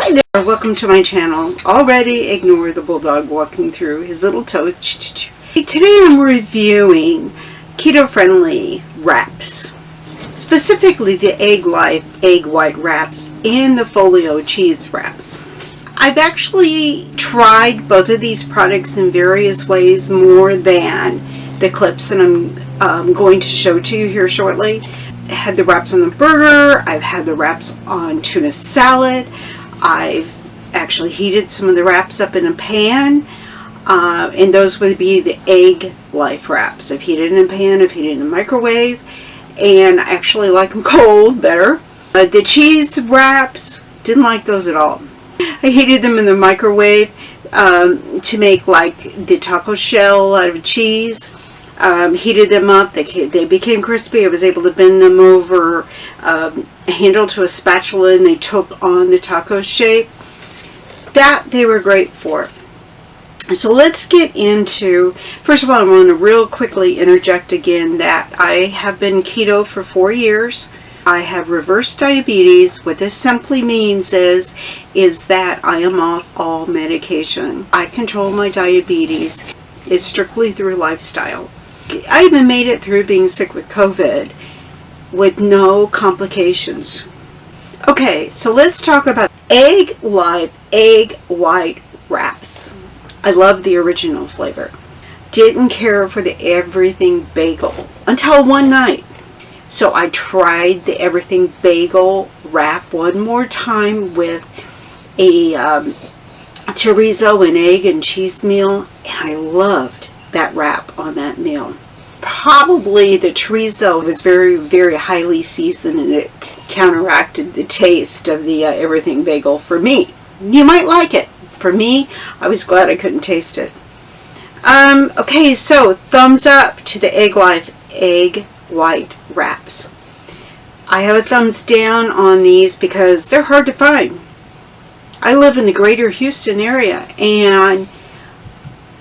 Hi there, welcome to my channel. Already ignore the bulldog walking through his little toes. Today I'm reviewing keto-friendly wraps, specifically the Egglife egg white wraps and the Folio cheese wraps. I've actually tried both of these products in various ways more than the clips that I'm going to show to you here shortly. I had the wraps on the burger, I've had the wraps on tuna salad, I've actually heated some of the wraps up in a pan, and those would be the Egglife wraps. I've heated in a pan, I've heated in a microwave, and I actually like them cold better. The cheese wraps, didn't like those at all. I heated them in the microwave to make like the taco shell out of cheese. Heated them up, they became crispy. I was able to bend them over a handle to a spatula and they took on the taco shape. That they were great for. So let's get into, first of all, I want to real quickly interject again that I have been keto for 4 years. I have reverse diabetes. What this simply means is that I am off all medication. I control my diabetes. It's strictly through lifestyle. I even made it through being sick with COVID with no complications. Okay, so let's talk about Egglife egg white wraps. I love the original flavor. Didn't care for the everything bagel until one night. So I tried the everything bagel wrap one more time with a chorizo and egg and cheese meal, and I loved that wrap on that meal. Probably the chorizo was very, very highly seasoned and it counteracted the taste of the everything bagel for me. You might like it. For me, I was glad I couldn't taste it. Okay, so thumbs up to the Egglife egg white wraps. I have a thumbs down on these because they're hard to find. I live in the greater Houston area and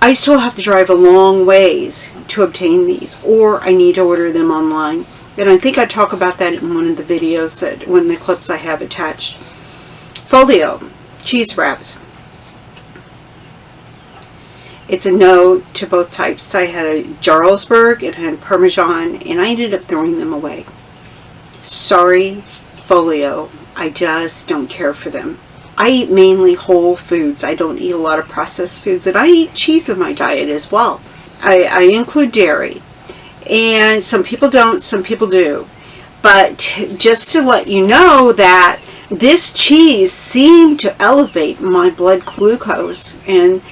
I still have to drive a long ways to obtain these, or I need to order them online. And I think I talk about that in one of the videos, that one of the clips I have attached. Folio cheese wraps. It's a no to both types. I had a Jarlsberg and had Parmesan, and I ended up throwing them away. Sorry, Folio. I just don't care for them. I eat mainly whole foods. I don't eat a lot of processed foods, and I eat cheese in my diet as well. I include dairy, and some people don't, some people do. But just to let you know that this cheese seemed to elevate my blood glucose, and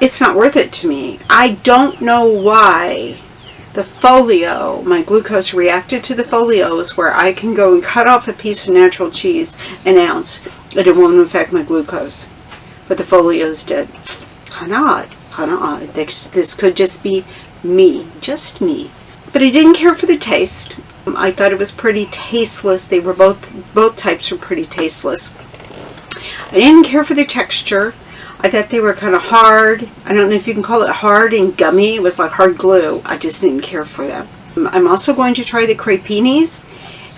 it's not worth it to me. I don't know why the Folio, my glucose reacted to the Folios, where I can go and cut off a piece of natural cheese, an ounce, and it won't affect my glucose. But the Folios did. Kind of odd. Kind of odd. This could just be me. Just me. But I didn't care for the taste. I thought it was pretty tasteless. They were both types were pretty tasteless. I didn't care for the texture. I thought they were kind of hard. I don't know if you can call it hard and gummy. It was like hard glue. I just didn't care for them. I'm also going to try the crepinis,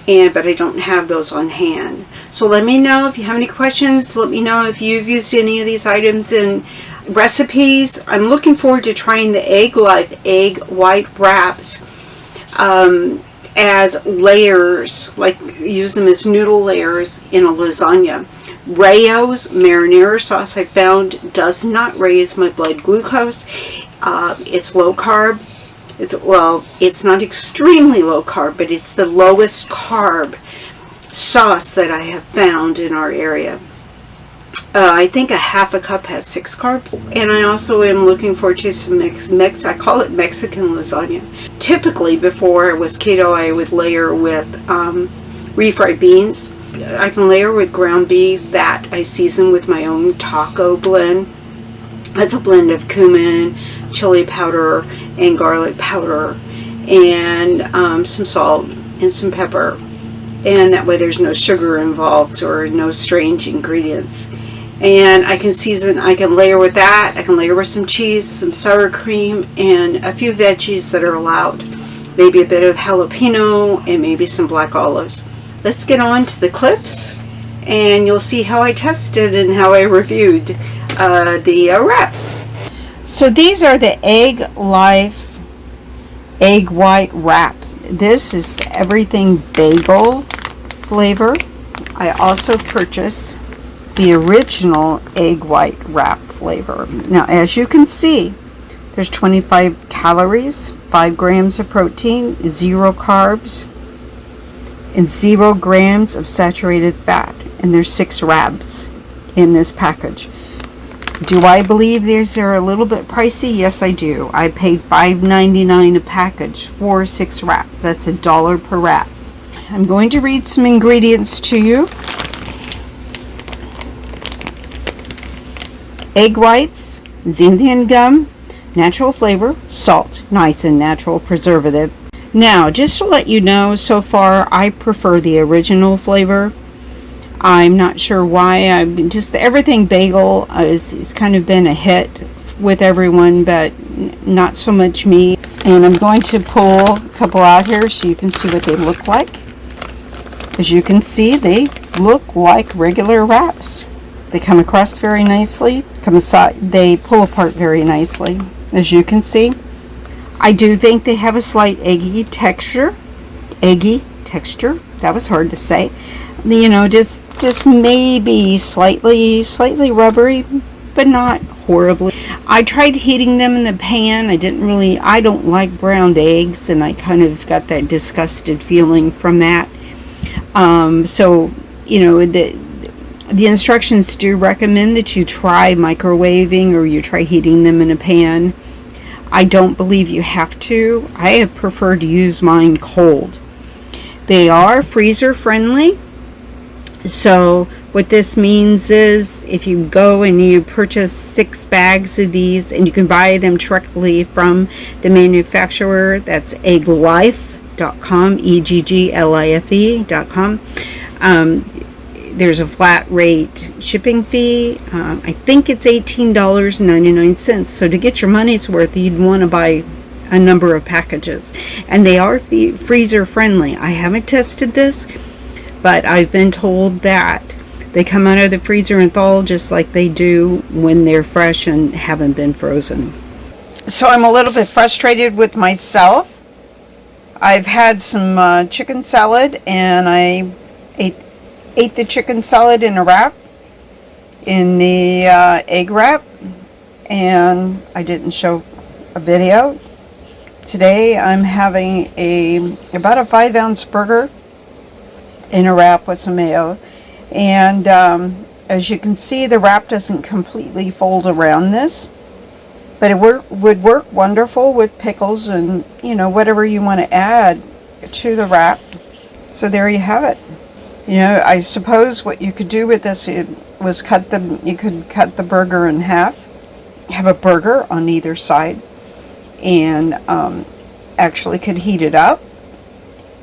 but I don't have those on hand. So let me know if you have any questions. Let me know if you've used any of these items in recipes. I'm looking forward to trying the Egglife egg white wraps as layers, like use them as noodle layers in a lasagna. Rayo's marinara sauce, I found, does not raise my blood glucose. It's low carb. It's not extremely low carb, but it's the lowest carb sauce that I have found in our area. I think a half a cup has 6 carbs. And I also am looking forward to some I call it Mexican lasagna. Typically, before I was keto, I would layer with refried beans. I can layer with ground beef that I season with my own taco blend. That's a blend of cumin, chili powder, and garlic powder, and some salt and some pepper. And that way there's no sugar involved or no strange ingredients. And I can season, I can layer with that. I can layer with some cheese, some sour cream, and a few veggies that are allowed. Maybe a bit of jalapeno and maybe some black olives. Let's get on to the clips and you'll see how I tested and how I reviewed the wraps. So these are the Egglife egg white wraps. This is the everything bagel flavor. I also purchased the original egg white wrap flavor. Now, as you can see, there's 25 calories, 5 grams of protein, 0 carbs, and 0 grams of saturated fat. And there's 6 wraps in this package. Do I believe these are a little bit pricey? Yes, I do. I paid $5.99 a package for 6 wraps. That's $1 per wrap. I'm going to read some ingredients to you. Egg whites, xanthan gum, natural flavor, salt, nice and natural preservative. Now, just to let you know, so far I prefer the original flavor. I'm not sure why. Just the everything bagel it's kind of been a hit with everyone, but not so much me. And I'm going to pull a couple out here so you can see what they look like. As you can see, they look like regular wraps. They come across very nicely. They pull apart very nicely, as you can see. I do think they have a slight eggy texture. That was hard to say. You know, just maybe slightly rubbery, but not horribly. I tried heating them in the pan. I don't like browned eggs, and I kind of got that disgusted feeling from that. So, you know, the instructions do recommend that you try microwaving or you try heating them in a pan. I don't believe you have to. I have preferred to use mine cold. They are freezer friendly. So what this means is if you go and you purchase 6 bags of these, and you can buy them directly from the manufacturer, that's egglife.com, EGGLIFE.com. There's a flat rate shipping fee. I think it's $18.99. So to get your money's worth, you'd want to buy a number of packages. And they are freezer friendly. I haven't tested this, but I've been told that they come out of the freezer and thaw just like they do when they're fresh and haven't been frozen. So I'm a little bit frustrated with myself. I've had some chicken salad, and I ate the chicken salad in a wrap, in the egg wrap, and I didn't show a video. Today I'm having about a 5-ounce burger in a wrap with some mayo, and as you can see, the wrap doesn't completely fold around this, but it would work wonderful with pickles and, you know, whatever you want to add to the wrap. So there you have it. You know, I suppose what you could do with this was you could cut the burger in half, have a burger on either side, and actually could heat it up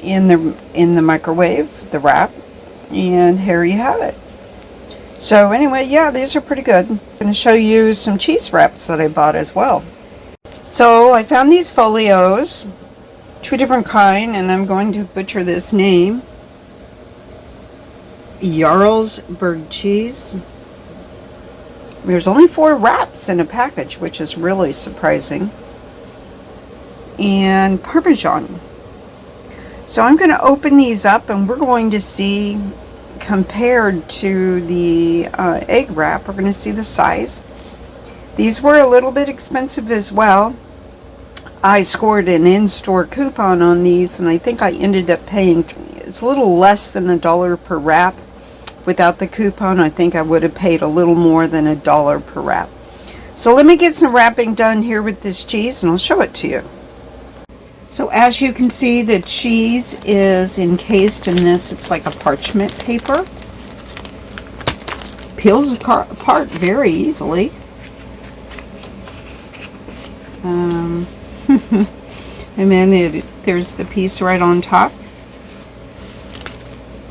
in the microwave, the wrap, and here you have it. So anyway, yeah, these are pretty good. I'm going to show you some cheese wraps that I bought as well. So I found these Folios, 2 different kind, and I'm going to butcher this name. Jarlsberg Cheese. There's only 4 wraps in a package, which is really surprising. And Parmesan. So I'm going to open these up, and we're going to see, compared to the egg wrap, we're going to see the size. These were a little bit expensive as well. I scored an in-store coupon on these, and I think I ended up paying, it's a little less than $1 per wrap. Without the coupon, I think I would have paid a little more than $1 per wrap. So let me get some wrapping done here with this cheese, and I'll show it to you. So as you can see, the cheese is encased in this. It's like a parchment paper. Peels apart very easily. And then there's the piece right on top.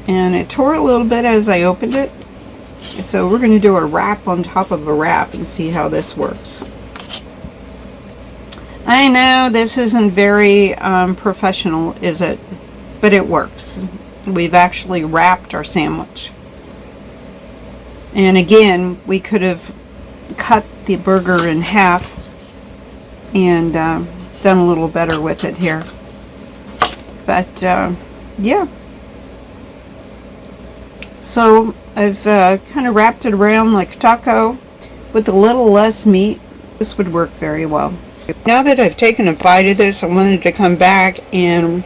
And it tore a little bit as I opened it. So we're going to do a wrap on top of a wrap and see how this works. I know this isn't very professional, is it? But it works. We've actually wrapped our sandwich. And again, we could have cut the burger in half and done a little better with it here. But yeah. So I've kind of wrapped it around like a taco with a little less meat. This would work very well. Now that I've taken a bite of this, I wanted to come back and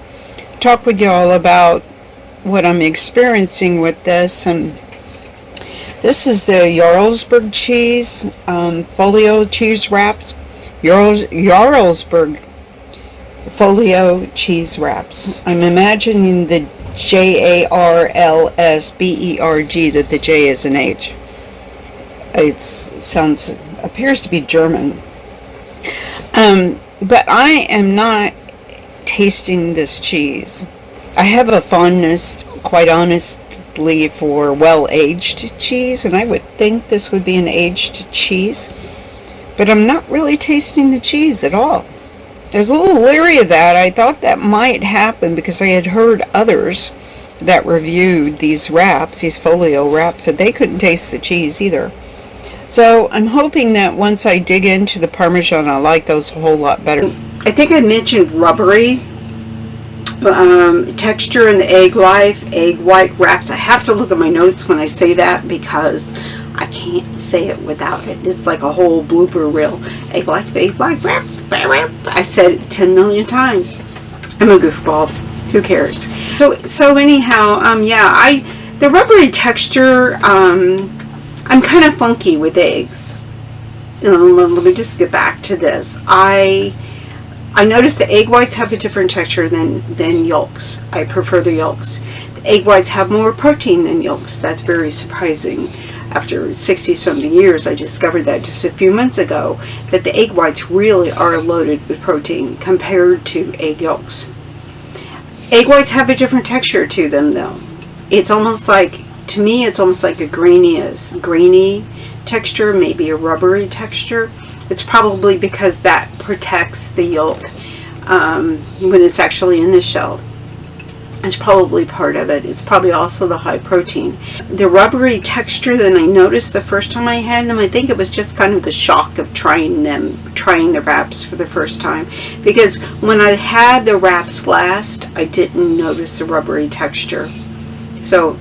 talk with y'all about what I'm experiencing with this. And this is the Jarlsberg Cheese Folio cheese wraps. Jarlsberg Folio cheese wraps. I'm imagining the Jarlsberg, that the J is an H. It appears to be German. But I am not tasting this cheese. I have a fondness, quite honestly, for well-aged cheese, and I would think this would be an aged cheese. But I'm not really tasting the cheese at all. I was a little leery of that. I thought that might happen because I had heard others that reviewed these wraps, these folio wraps, that they couldn't taste the cheese either. So I'm hoping that once I dig into the Parmesan, I'll like those a whole lot better. I think I mentioned rubbery texture in the Egglife egg white wraps. I have to look at my notes when I say that because I can't say it without it. It's like a whole blooper reel. Egglife wraps. I said it 10 million times. I'm a goofball. Who cares? So anyhow, yeah, the rubbery texture, I'm kind of funky with eggs. Let me just get back to this. I noticed the egg whites have a different texture than yolks. I prefer the yolks. The egg whites have more protein than yolks. That's very surprising. After 60-something years, I discovered that just a few months ago, that the egg whites really are loaded with protein compared to egg yolks. Egg whites have a different texture to them, though. It's almost like, to me, it's almost like a grainy texture, maybe a rubbery texture. It's probably because that protects the yolk when it's actually in the shell. It's probably part of it. It's probably also the high protein. The rubbery texture that I noticed the first time I had them, I think it was just kind of the shock of trying the wraps for the first time. Because when I had the wraps last, I didn't notice the rubbery texture. So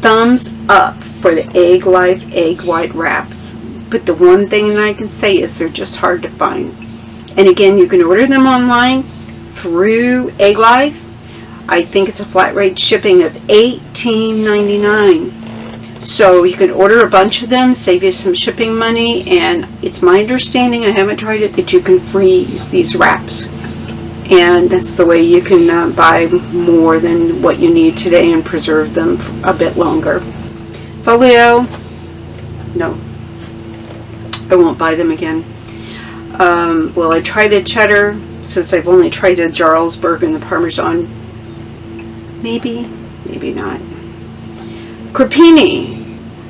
thumbs up for the Egglife egg white wraps. But the one thing that I can say is they're just hard to find. And again, you can order them online through Egglife. I think it's a flat rate shipping of $18.99. So you can order a bunch of them, save you some shipping money, and it's my understanding, I haven't tried it, that you can freeze these wraps. And that's the way you can buy more than what you need today and preserve them a bit longer. Folio, no. I won't buy them again. Will I try the cheddar, since I've only tried the Jarlsberg and the Parmesan? Maybe, maybe not. Crepini.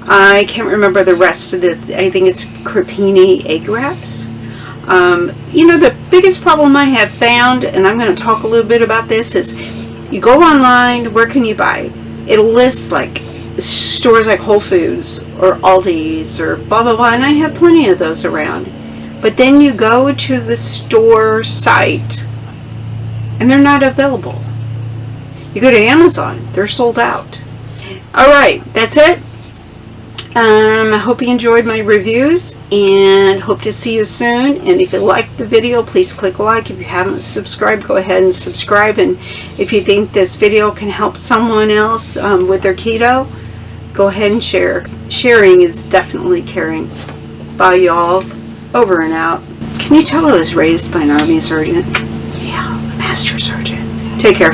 I can't remember the rest of the, I think it's crepini egg wraps. You know, the biggest problem I have found, and I'm going to talk a little bit about this, is you go online, where can you buy? It'll list like stores like Whole Foods or Aldi's or blah blah blah, and I have plenty of those around. But then you go to the store site and they're not available. You go to Amazon, they're sold out. Alright, that's it. I hope you enjoyed my reviews and hope to see you soon. And if you liked the video, please click like. If you haven't subscribed, go ahead and subscribe. And if you think this video can help someone else with their keto, go ahead and share. Sharing is definitely caring. Bye, y'all. Over and out. Can you tell I was raised by an Army sergeant? Yeah, Master Sergeant. Take care.